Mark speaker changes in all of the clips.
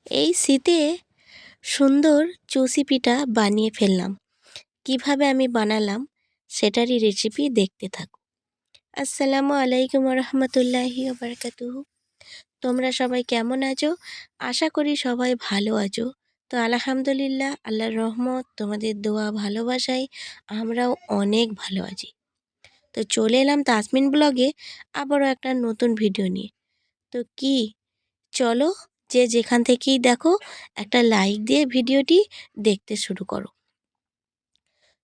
Speaker 1: এই শীতে সুন্দর চুষি পিঠা বানিয়ে ফেললাম। কিভাবে আমি বানালাম সেটারই রেসিপি দেখতে থাকো। আসসালামু আলাইকুম রহমতুল্লাহি বারাকাতুহু। তোমরা সবাই কেমন আছো? আশা করি সবাই ভালো আছো। তো আলহামদুলিল্লাহ, আল্লাহর রহমত, তোমাদের দোয়া ভালোবাসায় আমরাও অনেক ভালো আছি। তো চলে এলাম তাসমিন ব্লগে আবারও একটা নতুন ভিডিও নিয়ে। তো কি, চলো, যে যেখান থেকেই দেখো একটা লাইক দিয়ে ভিডিওটি দেখতে শুরু করো।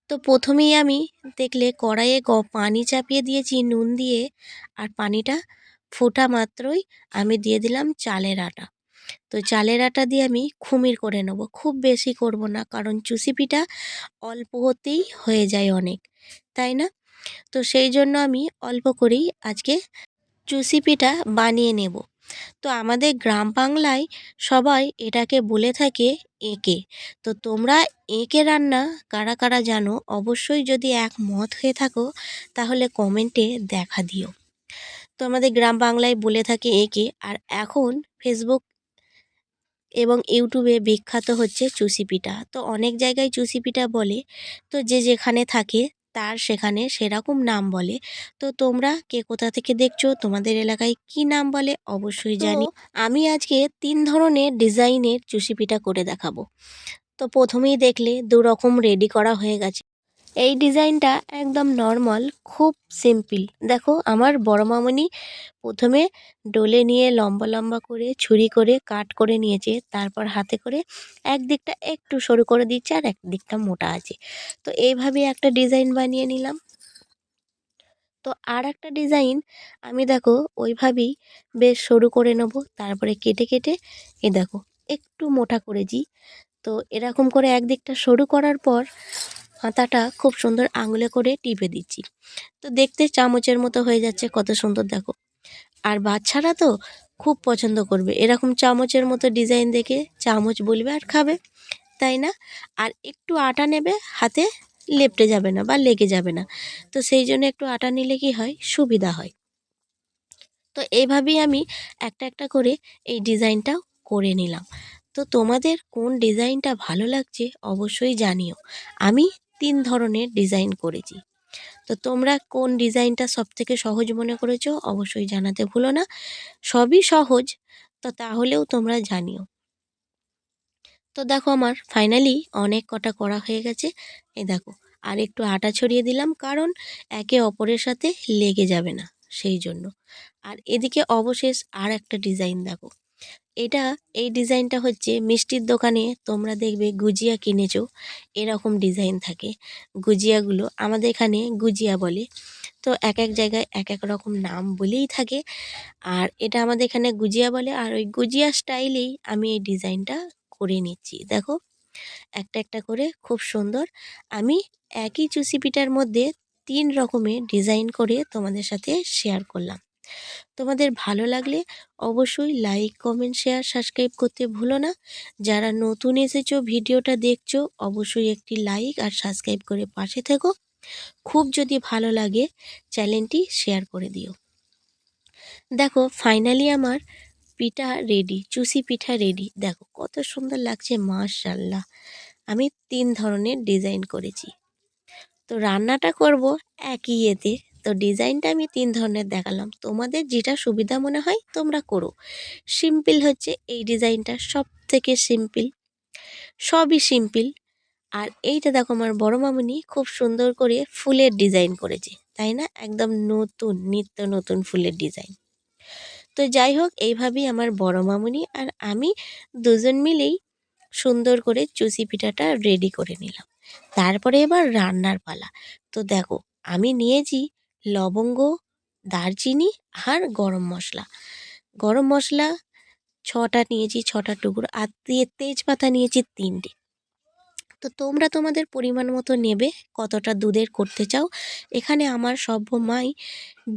Speaker 1: তো প্রথমেই আমি দেখলে কড়াইয়ে পানি চাপিয়ে দিয়েছি নুন দিয়ে, আর পানিটা ফোটা মাত্রই আমি দিয়ে দিলাম চালের আটা। তো চালের আটা দিয়ে আমি খুমির করে নেব, খুব বেশি করব না, কারণ চুষি পিঠা অল্প হতেই হয়ে যায় অনেক, তাই না? তো সেই জন্য আমি অল্প করেই আজকে চুষি পিঠা বানিয়ে নেব। তো আমাদের গ্রাম বাংলায় সবাই এটাকে বলে থাকে এঁকে। তো তোমরা এঁকে রান্না কারা কারা জানো, অবশ্যই যদি একমত হয়ে থাকো তাহলে কমেন্টে দেখা দিও। তো আমাদের গ্রাম বাংলায় বলে থাকে এঁকে, আর এখন ফেসবুক এবং ইউটিউবে বিখ্যাত হচ্ছে চুষি পিঠা। তো অনেক জায়গায় চুষি পিঠা বলে, তো যে যেখানে থাকে তার সেখানে সেরকম নাম বলে। তো তোমরা কে কোথা থেকে দেখছো, তোমাদের এলাকায় কি নাম বলে অবশ্যই জানি। আমি আজকে ৩ ধরনের ডিজাইনের চুষি পিঠা করে দেখাবো। তো প্রথমেই দেখলে ২ রকম রেডি করা হয়ে গেছে। এই ডিজাইনটা একদম নর্মাল, খুব সিম্পল। দেখো আমার বড় মামুনি প্রথমে ডলে নিয়ে লম্বা লম্বা করে ছুরি করে কাট করে নিয়েছে, তারপর হাতে করে একদিকটা একটু সরু করে দিচ্ছে আর একদিকটা মোটা আছে। তো এইভাবে একটা ডিজাইন বানিয়ে নিলাম। তো আর একটা ডিজাইন আমি দেখো ওইভাবেই বেশ সরু করে নেব, তারপরে কেটে কেটে দেখো একটু মোটা করেছি। তো এরকম করে একদিকটা সরু করার পর হাতাটা খুব সুন্দর আঙুলে করে টিপে দিচ্ছি। তো দেখতে চামচের মতো হয়ে যাচ্ছে, কত সুন্দর দেখো। আর বাচ্চারা তো খুব পছন্দ করবে, এরকম চামচের মতো ডিজাইন দেখে চামচ বলবে আর খাবে, তাই না? আর একটু আটা নেবে, হাতে লেপটে যাবে না বা লেগে যাবে না। তো সেই জন্য একটু আটা নিলে কি হয়, সুবিধা হয়। তো এইভাবেই আমি একটা একটা করে এই ডিজাইনটাও করে নিলাম। তো তোমাদের কোন ডিজাইনটা ভালো লাগছে অবশ্যই জানিও। আমি ৩ ধরনের ডিজাইন করেছি। তো তোমরা কোন ডিজাইনটা সবথেকে সহজ মনে করেছো অবশ্যই জানাতে ভুলো না। সবই সহজ, তো তাহলেও তোমরা জানিও। তো দেখো আমার ফাইনালি অনেক কটা করা হয়ে গেছে। এই দেখো, আর একটু আটা ছড়িয়ে দিলাম, কারণ একে অপরের সাথে লেগে যাবে না, সেই জন্য। আর এদিকে অবশেষ আর একটা ডিজাইন দেখো। এটা, এই ডিজাইনটা হচ্ছে মিষ্টির দোকানে তোমরা দেখবে গুজিয়া কিনেছো, এরকম ডিজাইন থাকে। গুজিয়াগুলো আমাদের এখানে গুজিয়া বলে। তো এক এক জায়গায় এক এক রকম নাম বলেই থাকে। আর এটা আমাদের এখানে গুজিয়া বলে, আর ওই গুজিয়া স্টাইলেই আমি এই ডিজাইনটা করে নিচ্ছি। দেখো একটা একটা করে খুব সুন্দর আমি একই চুষি পিঠার মধ্যে ৩ রকমের ডিজাইন করে তোমাদের সাথে শেয়ার করলাম। তোমাদের ভালো লাগলে অবশ্যই লাইক, কমেন্ট, শেয়ার, সাবস্ক্রাইব করতে ভুলো না। যারা নতুন এসেছো ভিডিওটা দেখছো অবশ্যই একটি লাইক আর সাবস্ক্রাইব করে পাশে থেকো। খুব যদি ভালো লাগে চ্যানেলটি শেয়ার করে দিও। দেখো ফাইনালি আমার পিঠা রেডি, চুষি পিঠা রেডি। দেখো কত সুন্দর লাগছে, মাশাআল্লাহ। আমি ৩ ধরনের ডিজাইন করেছি। তো রান্নাটা করব একই ইয়েতে। তো ডিজাইনটা আমি ৩ ধরনের দেখালাম, তোমাদের যেটা সুবিধা মনে হয় তোমরা করো। সিম্পল হচ্ছে এই ডিজাইনটা, সবথেকে সিম্পল, সবই সিম্পল। আর এইটা দেখো আমার বড় মামুনি খুব সুন্দর করে ফুলের ডিজাইন করেছে, তাই না? একদম নতুন, নিত্য নতুন ফুলের ডিজাইন। তো যাই হোক, এইভাবেই আমার বড় মামুনি আর আমি দুজন মিলেই সুন্দর করে চুষি পিঠাটা রেডি করে নিলাম। তারপরে এবার রান্নার পালা। তো দেখো আমি নিয়েছি লবঙ্গ, দারচিনি আর গরম মশলা। গরম মশলা ৬টা নিয়েছি, ৬টা টুকরো, আর তেজপাতা নিয়েছি ৩টে। তো তোমরা তোমাদের পরিমাণ মতো নেবে, কতটা দুধের করতে চাও। এখানে আমার সভ্য মাই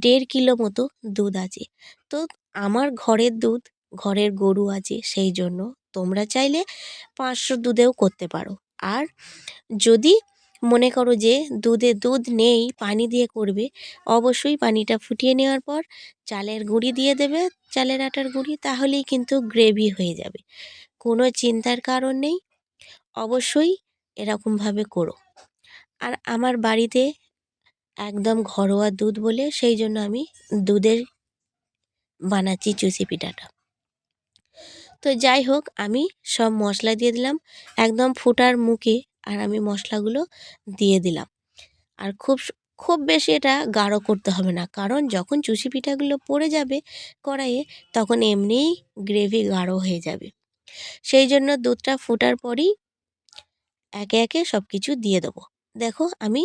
Speaker 1: ১.৫ কিলো মতো দুধ আছে। তো আমার ঘরের দুধ, ঘরের গরু আছে, সেই জন্য তোমরা চাইলে ৫০০ দুধেও করতে পারো। আর যদি মনে করো যে দুধ নেই, পানি দিয়ে করবে, অবশ্যই পানিটা ফুটিয়ে নেওয়ার পর চালের গুঁড়ি দিয়ে দেবে, চালের আটার গুঁড়ি, তাহলেই কিন্তু গ্রেভি হয়ে যাবে। কোনো চিন্তার কারণ নেই, অবশ্যই এরকমভাবে করো। আর আমার বাড়িতে একদম ঘরোয়া দুধ বলে সেই জন্য আমি দুধের বানাচ্ছি চুষি পিঠাটা। তো যাই হোক, আমি সব মশলা দিয়ে দিলাম একদম ফোটার মুখে, আর আমি মশলাগুলো দিয়ে দিলাম। আর খুব বেশি এটা গাঢ় করতে হবে না, কারণ যখন চুষি পিঠাগুলো পড়ে যাবে কড়াইয়ে তখন এমনিই গ্রেভি গাঢ় হয়ে যাবে। সেই জন্য দুধটা ফোটার পরই একে একে সব কিছু দিয়ে দেবো। দেখো আমি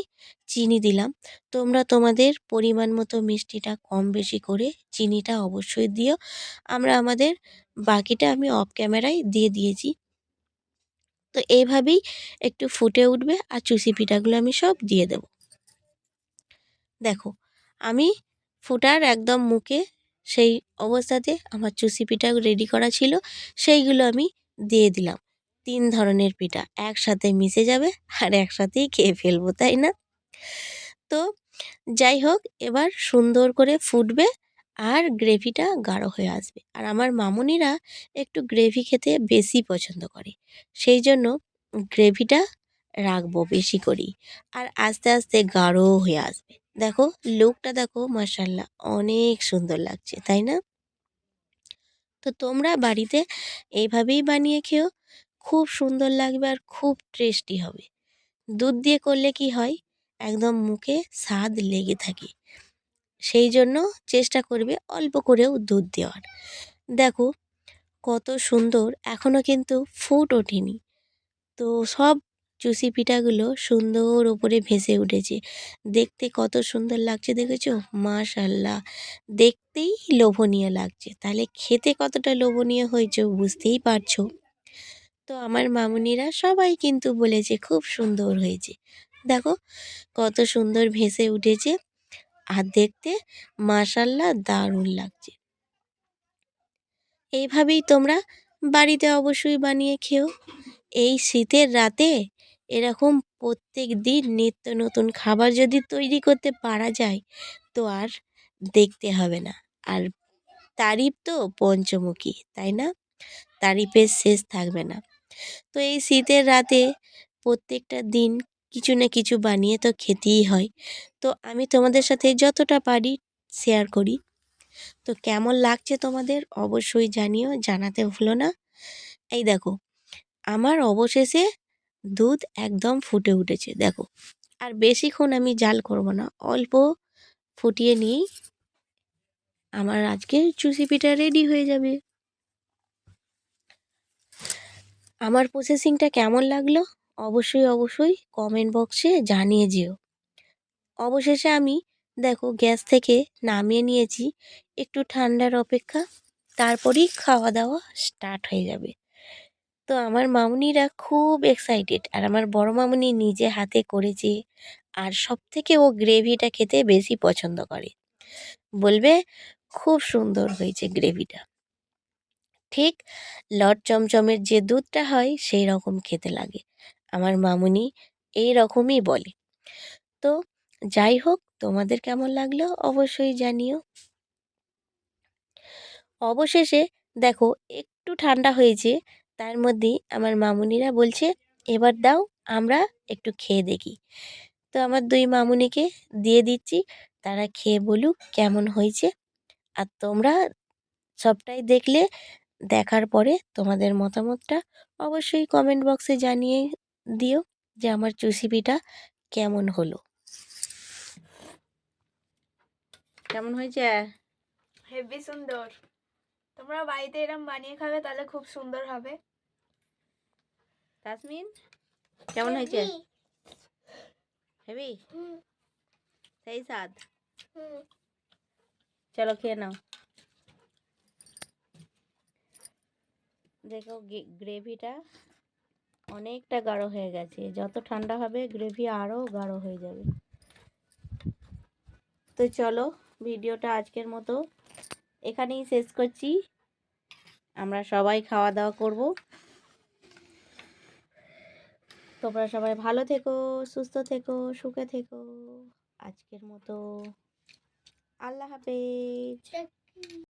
Speaker 1: চিনি দিলাম, তোমরা তোমাদের পরিমাণ মতো মিষ্টিটা কম বেশি করে চিনিটা অবশ্যই দিও। আমাদের বাকিটা আমি অফ ক্যামেরায় দিয়ে দিয়েছি। তো এইভাবেই একটু ফুটে উঠবে আর চুষি পিঠাগুলো আমি সব দিয়ে দেব। দেখো আমি ফোটার একদম মুখে সেই অবস্থাতে আমার চুষি পিঠা রেডি করা ছিল, সেইগুলো আমি দিয়ে দিলাম। 3 ধরনের পিঠা একসাথে মিশে যাবে আর একসাথেই খেয়ে ফেলবো, তাই না? তো যাই হোক, এবার সুন্দর করে ফুটবে আর গ্রেভিটা গাঢ় হয়ে আসবে। আর আমার মামুনিরা একটু গ্রেভি খেতে বেশি পছন্দ করে, সেই জন্য গ্রেভিটা রাখবো বেশি করেই। আর আস্তে আস্তে গাঢ় হয়ে আসবে। দেখো লুকটা দেখো, মাশাআল্লাহ অনেক সুন্দর লাগছে, তাই না? তো তোমরা বাড়িতে এইভাবেই বানিয়ে খেও, খুব সুন্দর লাগবে আর খুব টেস্টি হবে। দুধ দিয়ে করলে কি হয়, একদম মুখে স্বাদ লেগে থাকে। সেই জন্য চেষ্টা করবে অল্প করেও দুধ দেওয়ার। দেখো কত সুন্দর, এখনও কিন্তু ফুট ওঠেনি। তো সব চুষি পিঠাগুলো সুন্দর ওপরে ভেসে উঠেছে, দেখতে কত সুন্দর লাগছে দেখেছো? মাশাআল্লাহ, দেখতেই লোভনীয় লাগছে, তাহলে খেতে কতটা লোভনীয় হয়েছে বুঝতেই পারছো। তো আমার মামুনিরা সবাই কিন্তু বলেছে খুব সুন্দর হয়েছে। দেখো কত সুন্দর ভেসে উঠেছে আর দেখতে মাশাআল্লাহ দারুণ লাগছে। এইভাবেই তোমরা বাড়িতে অবশ্যই বানিয়ে খেও। এই শীতের রাতে এরকম প্রত্যেক দিন নিত্য নতুন খাবার যদি তৈরি করতে পারা যায় তো আর দেখতে হবে না। আর তারিফ তো পঞ্চমুখী, তাই না? তারিফের শেষ থাকবে না। তো এই শীতের রাতে প্রত্যেকটা দিন কিছু না কিছু বানিয়ে তো খেতেই হয়। তো আমি তোমাদের সাথে যতটা পারি শেয়ার করি। তো কেমন লাগছে তোমাদের অবশ্যই জানিও, জানাতে ভুলো না। এই দেখো আমার অবশেষে দুধ একদম ফুটে উঠেছে, দেখো। আর বেশিক্ষণ আমি জাল করব না, অল্প ফুটিয়ে নিয়েই আমার আজকে চুষি পিঠা রেডি হয়ে যাবে। আমার প্রসেসিংটা কেমন লাগলো অবশ্যই কমেন্ট বক্সে জানিয়ে যেও। অবশেষে আমি দেখো গ্যাস থেকে নামিয়ে নিয়েছি, একটু ঠান্ডার অপেক্ষা, তারপরেই খাওয়া দাওয়া স্টার্ট হয়ে যাবে। তো আমার মামুনিরা খুব এক্সাইটেড, আর আমার বড় মামুনি নিজে হাতে করেছে, আর সবথেকে ও গ্রেভিটা খেতে বেশি পছন্দ করে, বলবে খুব সুন্দর হয়েছে গ্রেভিটা, ঠিক লট চমচমের যে দুধটা হয় সেই রকম খেতে লাগে। আমার মামুনি এই রকমই বলে। তো যাই হোক, তোমাদের কেমন লাগলো অবশ্যই জানিও। অবশেষে দেখো একটু ঠান্ডা হয়েছে, তার মধ্যেই আমার মামুনিরা বলছে এবার দাও আমরা একটু খেয়ে দেখি। তো আমার 2 মামুনিকে দিয়ে দিচ্ছি, তারা খেয়ে বলুক কেমন হয়েছে। আর তোমরা সবটাই দেখলে, দেখার পরে তোমাদের মতামতটা অবশ্যই কমেন্ট বক্সে জানিয়ে দিও যে আমার চুষি পিঠা কেমন হলো। কেমন হয়েছে?
Speaker 2: হেভি সুন্দর। তোমরা বাড়িতে এরম বানিয়ে খাবে তাহলে খুব সুন্দর হবে।
Speaker 1: তাসমিন কেমন হয়েছে? হেভি সেই স্বাদ। চলো খেয়ে নাও। দেখো গ্রেভিটা অনেকটা গাঢ় হয়ে গেছে, যত ঠান্ডা হবে গ্রেভি আরও গাঢ় হয়ে যাবে। তো চলো ভিডিওটা আজকের মতো এখানেই শেষ করছি। আমরা সবাই খাওয়া দাওয়া করব। তোমরা সবাই ভালো থেকো, সুস্থ থেকো, সুখে থেকো। আজকের মতো আল্লাহ হাফেজ।